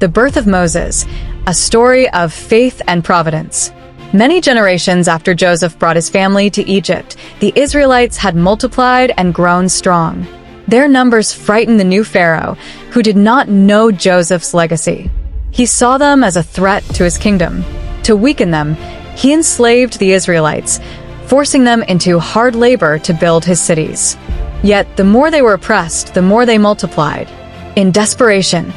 The birth of Moses, a story of faith and providence. Many generations after Joseph brought his family to Egypt, the Israelites had multiplied and grown strong. Their numbers frightened the new Pharaoh, who did not know Joseph's legacy. He saw them as a threat to his kingdom. To weaken them, he enslaved the Israelites, forcing them into hard labor to build his cities. Yet, the more they were oppressed, the more they multiplied. In desperation,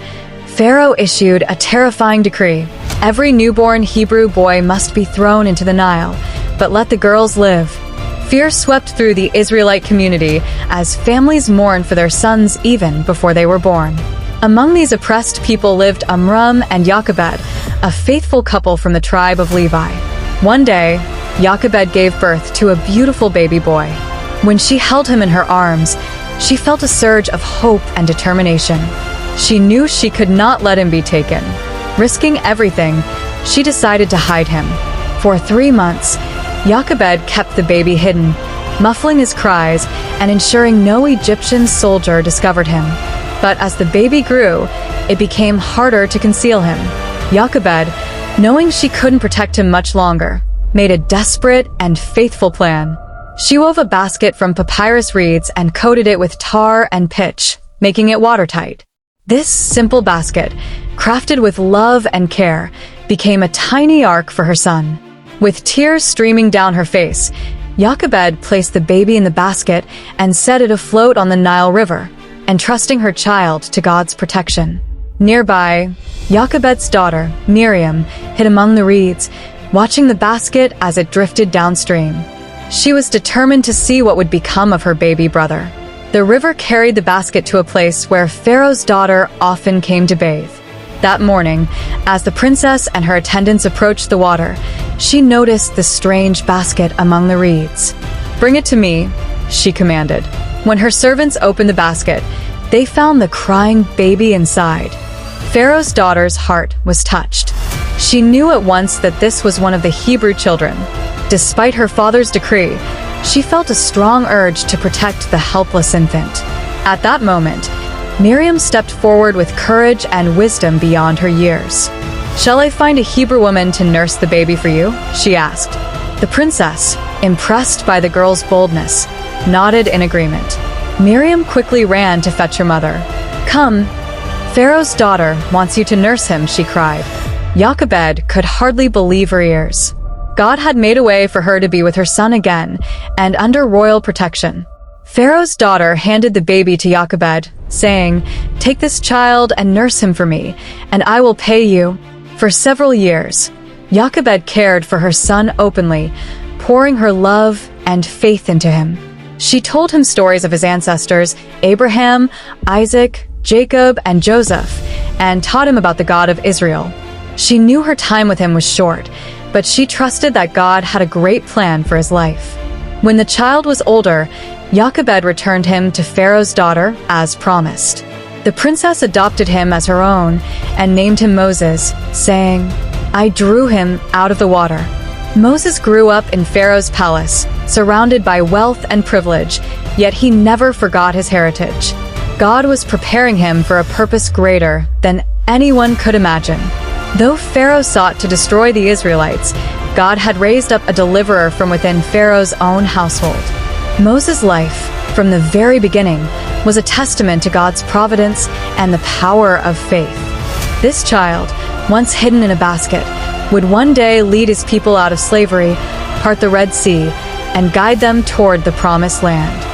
Pharaoh issued a terrifying decree. Every newborn Hebrew boy must be thrown into the Nile, but let the girls live. Fear swept through the Israelite community as families mourned for their sons even before they were born. Among these oppressed people lived Amram and Jochebed, a faithful couple from the tribe of Levi. One day, Jochebed gave birth to a beautiful baby boy. When she held him in her arms, she felt a surge of hope and determination. She knew she could not let him be taken. Risking everything, she decided to hide him. For 3 months, Jochebed kept the baby hidden, muffling his cries and ensuring no Egyptian soldier discovered him. But as the baby grew, it became harder to conceal him. Jochebed, knowing she couldn't protect him much longer, made a desperate and faithful plan. She wove a basket from papyrus reeds and coated it with tar and pitch, making it watertight. This simple basket, crafted with love and care, became a tiny ark for her son. With tears streaming down her face, Jochebed placed the baby in the basket and set it afloat on the Nile River, entrusting her child to God's protection. Nearby, Jochebed's daughter, Miriam, hid among the reeds, watching the basket as it drifted downstream. She was determined to see what would become of her baby brother. The river carried the basket to a place where Pharaoh's daughter often came to bathe. That morning, as the princess and her attendants approached the water, she noticed the strange basket among the reeds. "Bring it to me," she commanded. When her servants opened the basket, they found the crying baby inside. Pharaoh's daughter's heart was touched. She knew at once that this was one of the Hebrew children. Despite her father's decree, she felt a strong urge to protect the helpless infant. At that moment, Miriam stepped forward with courage and wisdom beyond her years. "Shall I find a Hebrew woman to nurse the baby for you?" she asked. The princess, impressed by the girl's boldness, nodded in agreement. Miriam quickly ran to fetch her mother. "Come, Pharaoh's daughter wants you to nurse him," she cried. Jochebed could hardly believe her ears. God had made a way for her to be with her son again, and under royal protection. Pharaoh's daughter handed the baby to Jochebed, saying, "Take this child and nurse him for me, and I will pay you." For several years, Jochebed cared for her son openly, pouring her love and faith into him. She told him stories of his ancestors, Abraham, Isaac, Jacob, and Joseph, and taught him about the God of Israel. She knew her time with him was short, but she trusted that God had a great plan for his life. When the child was older, Jochebed returned him to Pharaoh's daughter as promised. The princess adopted him as her own and named him Moses, saying, "I drew him out of the water." Moses grew up in Pharaoh's palace, surrounded by wealth and privilege, yet he never forgot his heritage. God was preparing him for a purpose greater than anyone could imagine. Though Pharaoh sought to destroy the Israelites, God had raised up a deliverer from within Pharaoh's own household. Moses' life, from the very beginning, was a testament to God's providence and the power of faith. This child, once hidden in a basket, would one day lead his people out of slavery, part the Red Sea, and guide them toward the Promised Land.